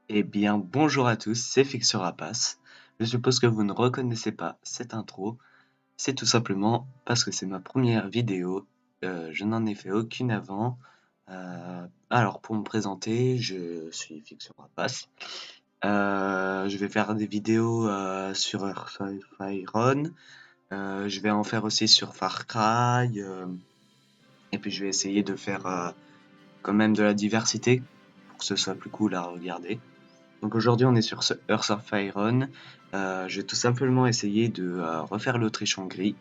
Eh bien, bonjour à tous, c'est Fixer Rapace. Je suppose que vous ne reconnaissez pas cette intro. C'est tout simplement parce que c'est ma première vidéo. Je n'en ai fait aucune avant. Alors, pour me présenter, je suis Fixer Rapace. Je vais faire des vidéos sur Earth Run. Je vais en faire aussi sur Far Cry. Et puis, je vais essayer de faire quand même de la diversité pour que ce soit plus cool à regarder. Donc aujourd'hui, on est sur ce Earth of Iron. Je vais tout simplement essayer de refaire l'Autriche-Hongrie.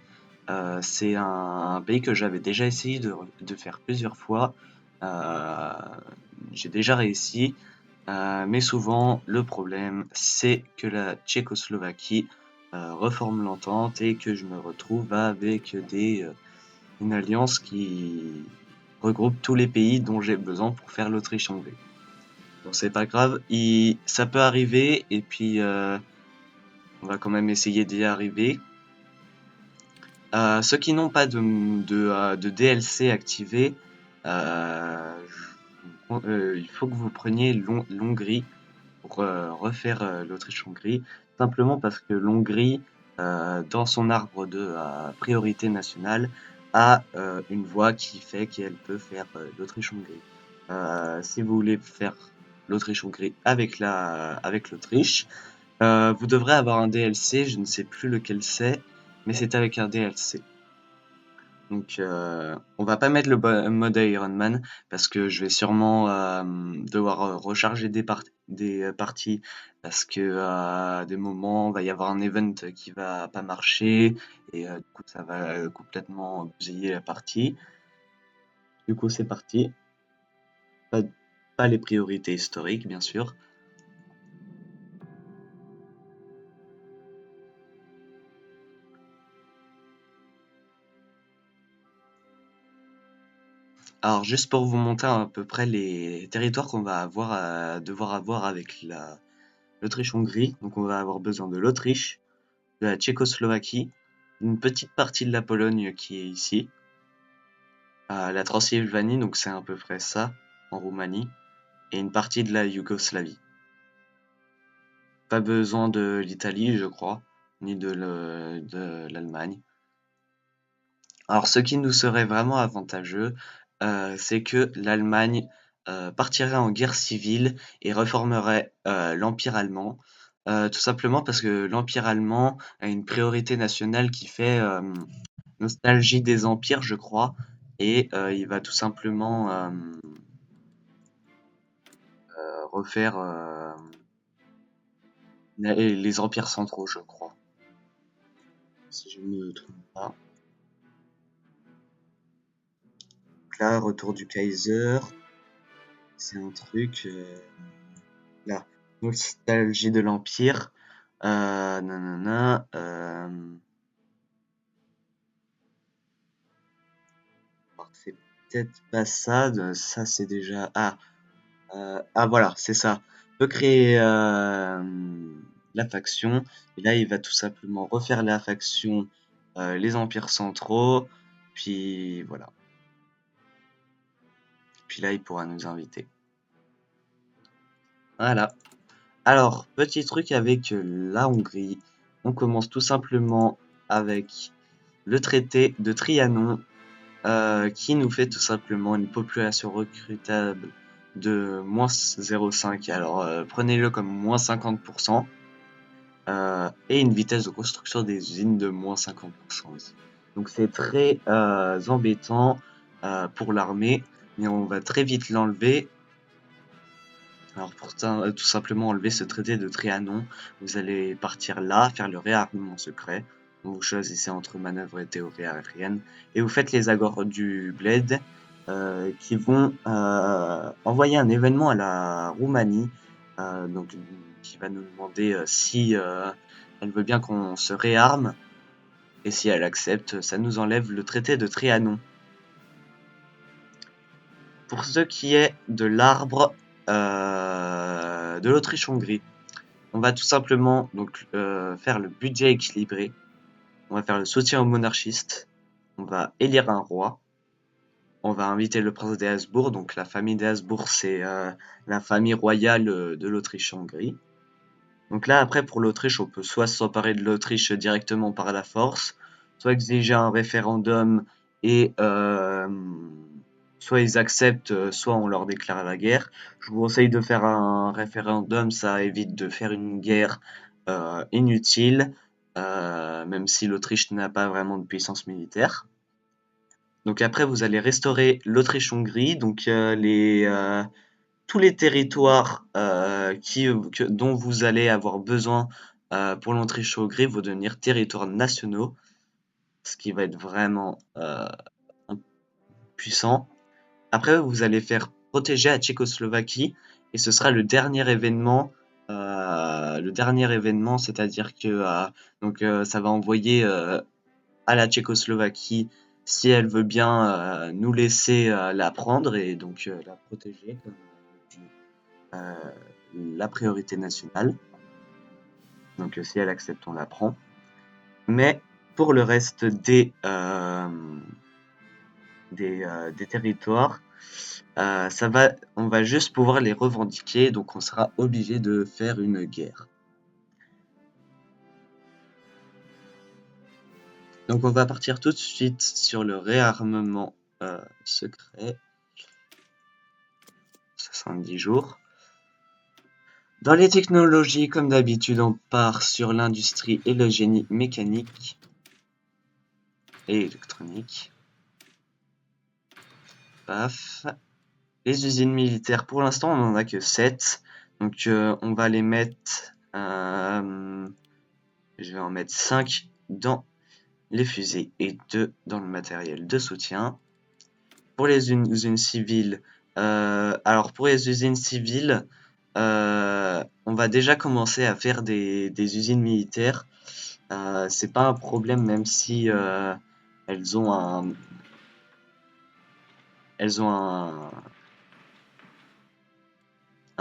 C'est un pays que j'avais déjà essayé de faire plusieurs fois. Euh, j'ai déjà réussi, mais souvent le problème, c'est que la Tchécoslovaquie reforme l'entente et que je me retrouve avec une alliance qui regroupe tous les pays dont j'ai besoin pour faire l'Autriche-Hongrie. Bon, c'est pas grave, ça peut arriver, et puis on va quand même essayer d'y arriver. Ceux qui n'ont pas de DLC activé, il faut que vous preniez l'Hongrie pour refaire l'Autriche-Hongrie, simplement parce que l'Hongrie, dans son arbre de priorité nationale, a une voie qui fait qu'elle peut faire l'Autriche-Hongrie. Si vous voulez faire l'Autriche-Hongrie avec l'Autriche, vous devrez avoir un DLC, je ne sais plus lequel c'est, mais c'est avec un DLC. Donc, on va pas mettre le mode Iron Man parce que je vais sûrement devoir recharger des parties parce que à des moments, il va y avoir un event qui va pas marcher et du coup, ça va complètement bousiller la partie. Du coup, c'est parti. Pas, pas les priorités historiques, bien sûr. Alors, juste pour vous montrer à peu près les territoires qu'on va devoir avoir avec l'Autriche-Hongrie. Donc, on va avoir besoin de l'Autriche, de la Tchécoslovaquie, une petite partie de la Pologne qui est ici, la Transylvanie, donc c'est à peu près ça, en Roumanie, et une partie de la Yougoslavie. Pas besoin de l'Italie, je crois, ni de l'Allemagne. Alors, ce qui nous serait vraiment avantageux, c'est que l'Allemagne partirait en guerre civile et reformerait l'Empire allemand, tout simplement parce que l'Empire allemand a une priorité nationale qui fait nostalgie des empires, je crois, et il va tout simplement refaire les empires centraux, je crois, si je ne me trompe pas. Donc là, retour du Kaiser, c'est un truc. Là, nostalgie de l'Empire. Nanana. Alors, c'est peut-être pas ça. Ça, c'est déjà. Ah, voilà, c'est ça. On peut créer la faction. Et là, il va tout simplement refaire la faction les empires centraux. Puis voilà. Puis là, il pourra nous inviter. Voilà. Alors, petit truc avec la Hongrie. On commence tout simplement avec le traité de Trianon, qui nous fait tout simplement une population recrutable de moins 0,5. Alors, prenez-le comme moins 50%. Et une vitesse de construction des usines de moins 50% aussi. Donc c'est très embêtant pour l'armée, mais on va très vite l'enlever. Alors pour tout simplement enlever ce traité de Trianon, vous allez partir là, faire le réarmement secret. Donc vous choisissez entre manœuvre et théorie aérienne, et vous faites les accords du Bled qui vont envoyer un événement à la Roumanie, donc qui va nous demander si elle veut bien qu'on se réarme, et si elle accepte, ça nous enlève le traité de Trianon. Pour ce qui est de l'arbre de l'Autriche-Hongrie, on va tout simplement donc faire le budget équilibré. On va faire le soutien aux monarchistes. On va élire un roi. on va inviter le prince des Habsbourg. Donc la famille des Habsbourg, c'est la famille royale de l'Autriche-Hongrie. Donc là, après, pour l'Autriche, on peut soit s'emparer de l'Autriche directement par la force, soit exiger un référendum et soit ils acceptent, soit on leur déclare la guerre. Je vous conseille de faire un référendum, ça évite de faire une guerre inutile, même si l'Autriche n'a pas vraiment de puissance militaire. Donc après, vous allez restaurer l'Autriche-Hongrie, donc tous les territoires dont vous allez avoir besoin pour l'Autriche-Hongrie vont devenir territoires nationaux, ce qui va être vraiment puissant. Après, vous allez faire protéger la Tchécoslovaquie et ce sera le dernier événement. C'est-à-dire que ça va envoyer à la Tchécoslovaquie si elle veut bien nous laisser la prendre et donc la protéger comme la priorité nationale. Donc si elle accepte, on la prend. Mais pour le reste des territoires, on va juste pouvoir les revendiquer, donc on sera obligé de faire une guerre. Donc on va partir tout de suite sur le réarmement secret. 70 jours. Dans les technologies, comme d'habitude, on part sur l'industrie et le génie mécanique et électronique. Paf. Les usines militaires, pour l'instant, on n'en a que 7. Donc on va les mettre... je vais en mettre 5 dans les fusées et 2 dans le matériel de soutien. Pour les usines civiles, alors pour les usines civiles, on va déjà commencer à faire des usines militaires. C'est pas un problème, même si elles ont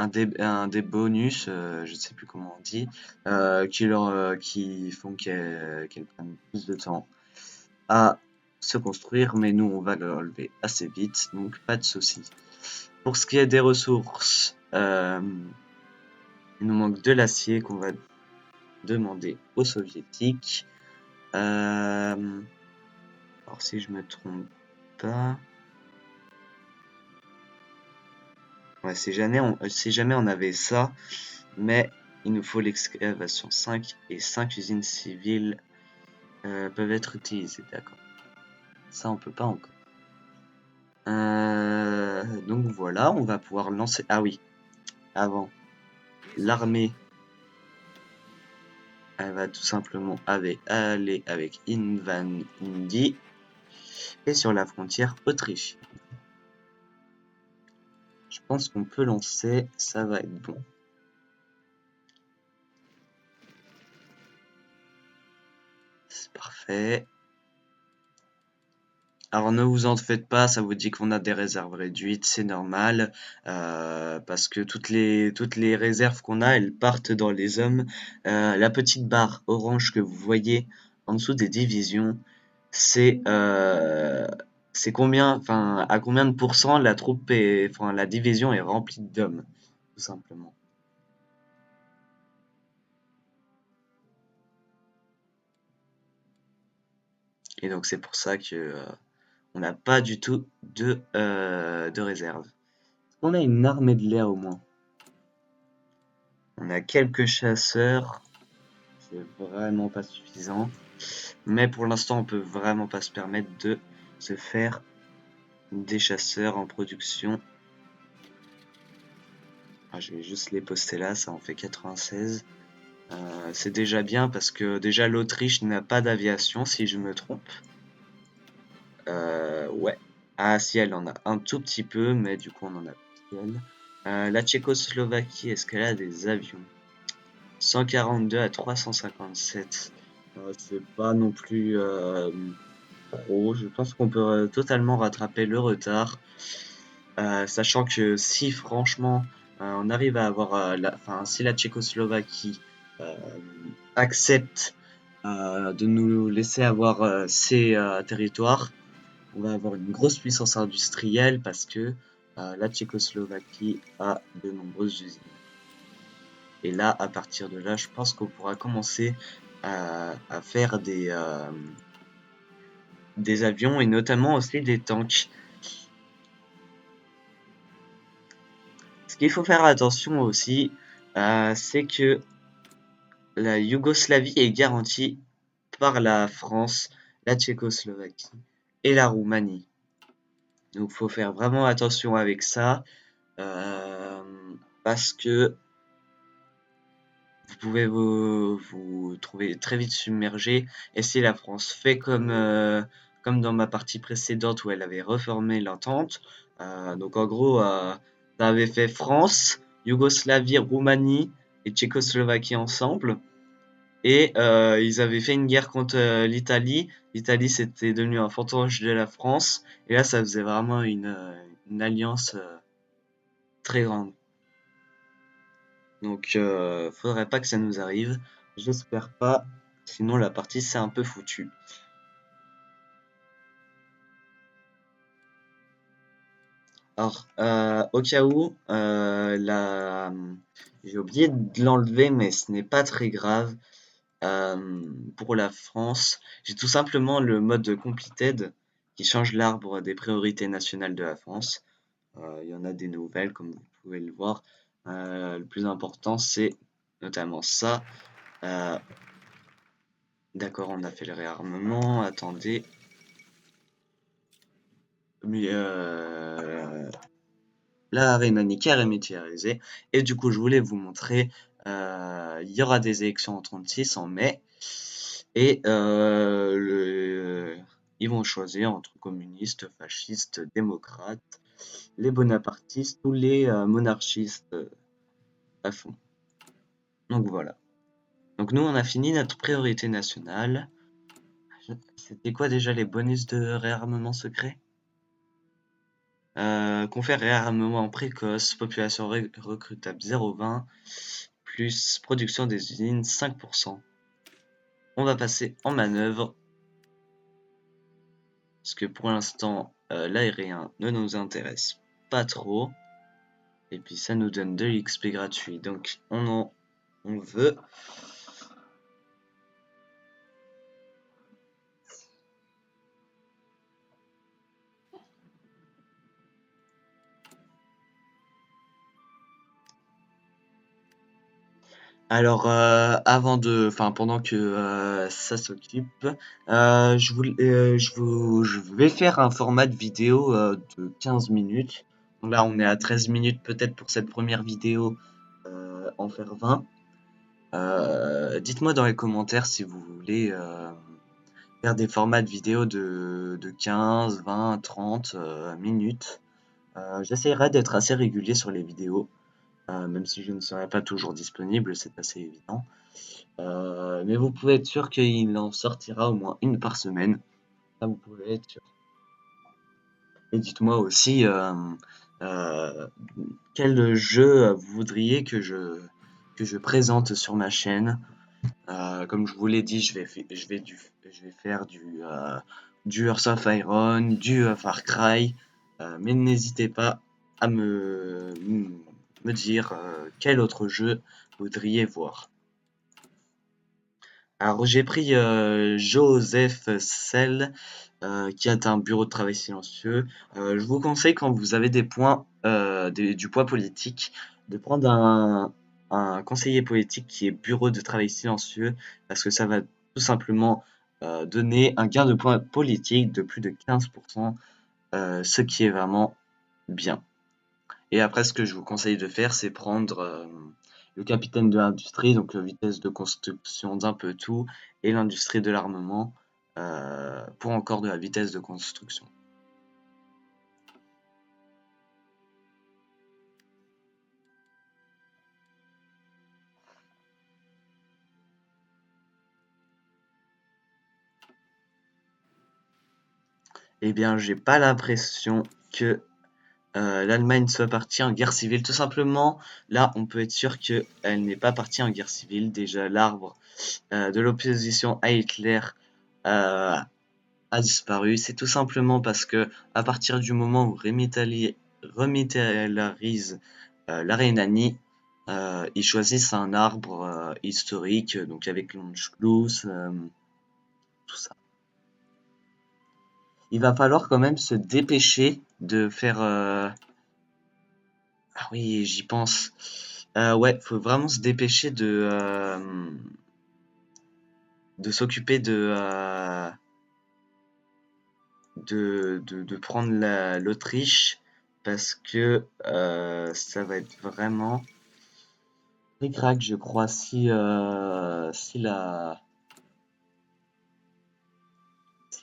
des bonus, je ne sais plus comment on dit, qui font qu'elles prennent plus de temps à se construire, mais nous on va le relever assez vite, donc pas de souci. Pour ce qui est des ressources, il nous manque de l'acier qu'on va demander aux soviétiques. Alors si je me trompe pas, ouais, si jamais on avait ça, mais il nous faut l'excavation 5 et 5 usines civiles peuvent être utilisées, d'accord. Ça on peut pas encore. Donc voilà, on va pouvoir lancer... Ah oui, avant, l'armée, elle va tout simplement aller avec Invan Indi et sur la frontière autrichienne. Je pense qu'on peut lancer, ça va être bon. C'est parfait. Alors ne vous en faites pas, ça vous dit qu'on a des réserves réduites, c'est normal, parce que toutes les réserves qu'on a, elles partent dans les hommes. La petite barre orange que vous voyez en dessous des divisions, c'est combien, enfin à combien de pourcents la division est remplie d'hommes, tout simplement. Et donc c'est pour ça que on n'a pas du tout de réserve. On a une armée de l'air au moins. On a quelques chasseurs, c'est vraiment pas suffisant. Mais pour l'instant, on peut vraiment pas se permettre de se faire des chasseurs en production. Je vais juste les poster là, ça en fait 96. C'est déjà bien parce que déjà l'Autriche n'a pas d'aviation, si je me trompe. Ouais. Ah si, elle en a un tout petit peu, mais du coup on en a plus qu'elle. La Tchécoslovaquie, est-ce qu'elle a des avions? 142 à 357. C'est pas non plus trop. Je pense qu'on peut totalement rattraper le retard. Sachant que si franchement on arrive à avoir si la Tchécoslovaquie accepte de nous laisser avoir ces territoires, on va avoir une grosse puissance industrielle parce que la Tchécoslovaquie a de nombreuses usines. Et là, à partir de là, je pense qu'on pourra commencer à faire des avions et notamment aussi des tanks. Ce qu'il faut faire attention aussi, c'est que la Yougoslavie est garantie par la France, la Tchécoslovaquie et la Roumanie. Donc faut faire vraiment attention avec ça, parce que vous pouvez vous trouver très vite submergé. Et si la France fait comme dans ma partie précédente où elle avait reformé l'entente, donc en gros, ça avait fait France, Yougoslavie, Roumanie et Tchécoslovaquie ensemble. Et ils avaient fait une guerre contre l'Italie. L'Italie c'était devenu un fantoche de la France. Et là, ça faisait vraiment une alliance très grande. Donc, faudrait pas que ça nous arrive. J'espère pas. Sinon, la partie c'est un peu foutu. Alors, au cas où, j'ai oublié de l'enlever, mais ce n'est pas très grave. Pour la France, j'ai tout simplement le mode completed qui change l'arbre des priorités nationales de la France. Il y en a des nouvelles, comme vous pouvez le voir. Le plus important, c'est notamment ça. Euh, d'accord, on a fait le réarmement. Attendez. Mais la Rhénanie est militarisée. Et du coup, je voulais vous montrer, il y aura des élections en 36 en mai. Et ils vont choisir entre communistes, fascistes, démocrates, les bonapartistes ou les monarchistes à fond. Donc voilà. Donc nous, on a fini notre priorité nationale. C'était quoi déjà les bonus de réarmement secret? Confère réarmement précoce, population recrutable 0,20, plus production des usines 5%. On va passer en manœuvre, parce que pour l'instant, l'aérien ne nous intéresse pas trop. Et puis ça nous donne de l'XP gratuit, donc on veut. Alors, pendant que ça s'occupe, je vais faire un format de vidéo de 15 minutes. Donc là, on est à 13 minutes peut-être pour cette première vidéo, en faire 20. Dites-moi dans les commentaires si vous voulez faire des formats de vidéo de 15, 20, 30 minutes. J'essaierai d'être assez régulier sur les vidéos, même si je ne serai pas toujours disponible, c'est assez évident. Mais vous pouvez être sûr qu'il en sortira au moins une par semaine. Ça, vous pouvez être sûr. Et dites-moi aussi euh, quel jeu vous voudriez que je présente sur ma chaîne. Comme je vous l'ai dit, je vais faire du Hearts of Iron, du Far Cry. Mais n'hésitez pas à me dire quel autre jeu vous voudriez voir. Alors j'ai pris Joseph Sell, qui est un bureau de travail silencieux. Je vous conseille quand vous avez des points, du poids politique, de prendre un conseiller politique qui est bureau de travail silencieux, parce que ça va tout simplement donner un gain de points politique de plus de 15%, ce qui est vraiment bien. Et après, ce que je vous conseille de faire, c'est prendre le capitaine de l'industrie, donc vitesse de construction d'un peu tout, et l'industrie de l'armement pour encore de la vitesse de construction. Eh bien, j'ai pas l'impression que l'Allemagne soit partie en guerre civile. Tout simplement, là, on peut être sûr qu'elle n'est pas partie en guerre civile. Déjà, l'arbre de l'opposition à Hitler euh, a disparu, c'est tout simplement parce que à partir du moment où remilitarise la Rhénanie, ils choisissent un arbre historique, donc avec l'Anschluss, tout ça. Il va falloir quand même se dépêcher de faire. Ah oui, j'y pense. Ouais, faut vraiment se dépêcher de s'occuper de prendre l'Autriche parce que ça va être vraiment ric-rac, je crois, si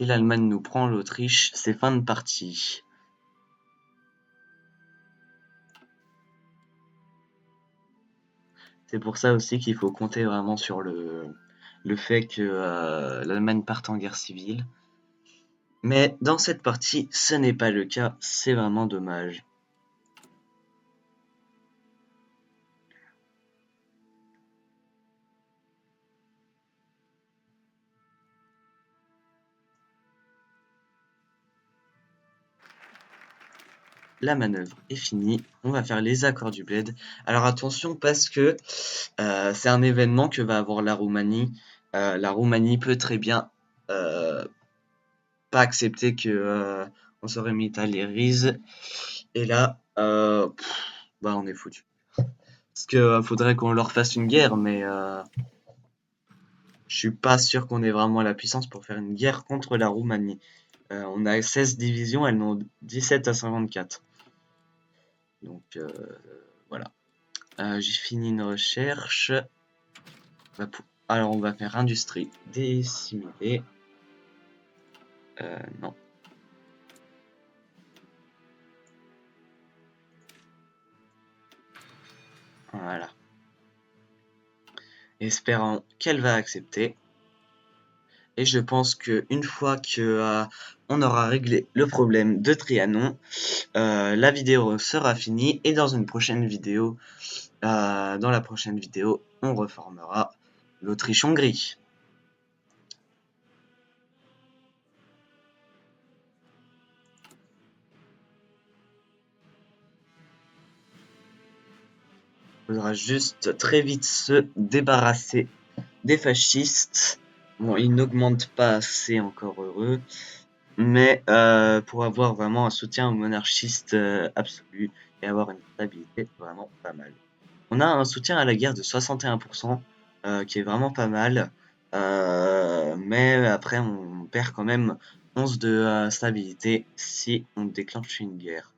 l'Allemagne nous prend l'Autriche, c'est fin de partie. C'est pour ça aussi qu'il faut compter vraiment sur le fait que l'Allemagne parte en guerre civile. Mais dans cette partie, ce n'est pas le cas, c'est vraiment dommage. La manœuvre est finie, on va faire les accords du bled. Alors attention parce que c'est un événement que va avoir la Roumanie. La Roumanie peut très bien pas accepter que on se remilitarise. Et là, bah on est foutu. Parce que faudrait qu'on leur fasse une guerre, mais je suis pas sûr qu'on ait vraiment la puissance pour faire une guerre contre la Roumanie. On a 16 divisions, elles n'ont 17 à 54. Donc voilà. J'ai fini une recherche. Alors on va faire industrie dissimulée. Non. Voilà. Espérons qu'elle va accepter. Et je pense qu'une fois que on aura réglé le problème de Trianon, la vidéo sera finie et dans la prochaine vidéo, on reformera l'Autriche-Hongrie. Il faudra juste très vite se débarrasser des fascistes. Bon, ils n'augmentent pas assez, encore heureux, mais pour avoir vraiment un soutien aux monarchistes absolu et avoir une stabilité vraiment pas mal. On a un soutien à la guerre de 61%, qui est vraiment pas mal, mais après on perd quand même 11 de stabilité si on déclenche une guerre.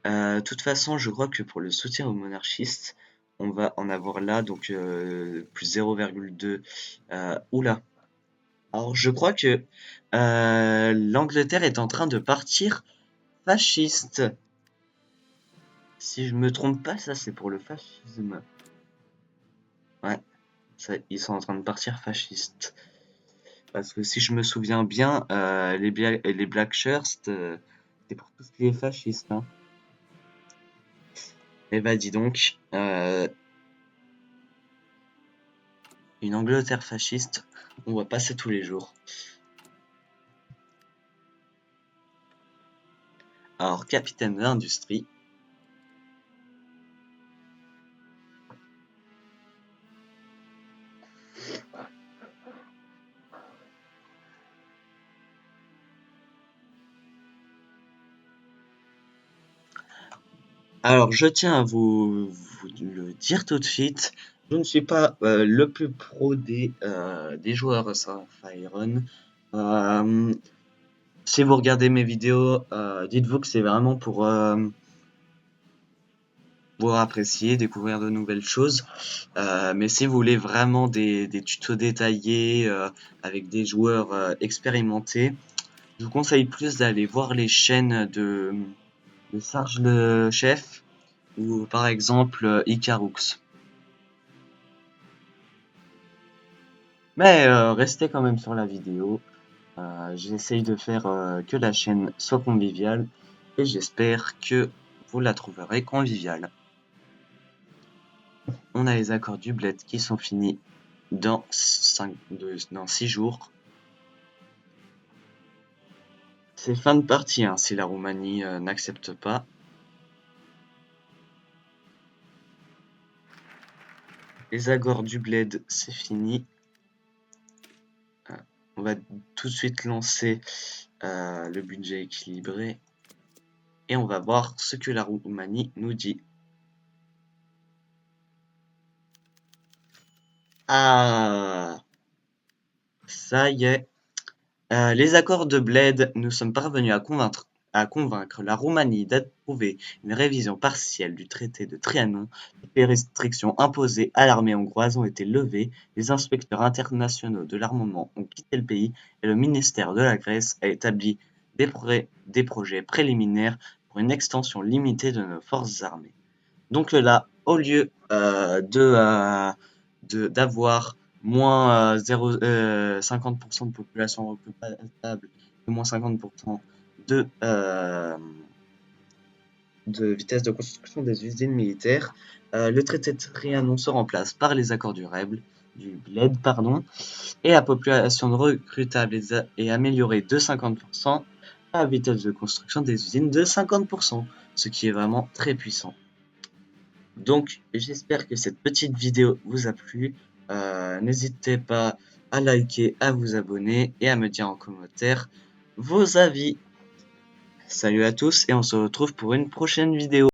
De toute façon, je crois que pour le soutien aux monarchistes, on va en avoir là, donc plus 0,2. Oula. Alors je crois que l'Angleterre est en train de partir fasciste. Si je me trompe pas, ça c'est pour le fascisme. Ouais, ça, ils sont en train de partir fascistes. Parce que si je me souviens bien, les Black Shirts, c'est pour tout ce qui est fasciste. Hein. Eh bah dis donc, une Angleterre fasciste, on voit pas ça tous les jours. Alors, capitaine de l'industrie. Alors, je tiens à vous le dire tout de suite, je ne suis pas le plus pro des joueurs sur Fire. Si vous regardez mes vidéos, dites-vous que c'est vraiment pour apprécier, découvrir de nouvelles choses. Mais si vous voulez vraiment des tutos détaillés avec des joueurs expérimentés, je vous conseille plus d'aller voir les chaînes de Sarge le Chef ou par exemple Icarux. Mais restez quand même sur la vidéo. J'essaye de faire que la chaîne soit conviviale et j'espère que vous la trouverez conviviale. On a les accords du bled qui sont finis dans 6 jours. C'est fin de partie hein, si la Roumanie n'accepte pas. Les accords du bled, c'est fini. On va tout de suite lancer le budget équilibré. Et on va voir ce que la Roumanie nous dit. Ah, ça y est. Les accords de Bled, nous sommes parvenus à convaincre la Roumanie d'approuver une révision partielle du traité de Trianon. Les restrictions imposées à l'armée hongroise ont été levées, les inspecteurs internationaux de l'armement ont quitté le pays et le ministère de la Grèce a établi des projets préliminaires pour une extension limitée de nos forces armées. Donc là, au lieu d'avoir moins 50% de population reproductible et moins 50% de, euh, de vitesse de construction des usines militaires, le traité de Trianon se remplace par les accords du Bled, pardon, et la population recrutable est améliorée de 50%, la vitesse de construction des usines de 50%, ce qui est vraiment très puissant. Donc, j'espère que cette petite vidéo vous a plu. N'hésitez pas à liker, à vous abonner et à me dire en commentaire vos avis. Salut à tous et on se retrouve pour une prochaine vidéo.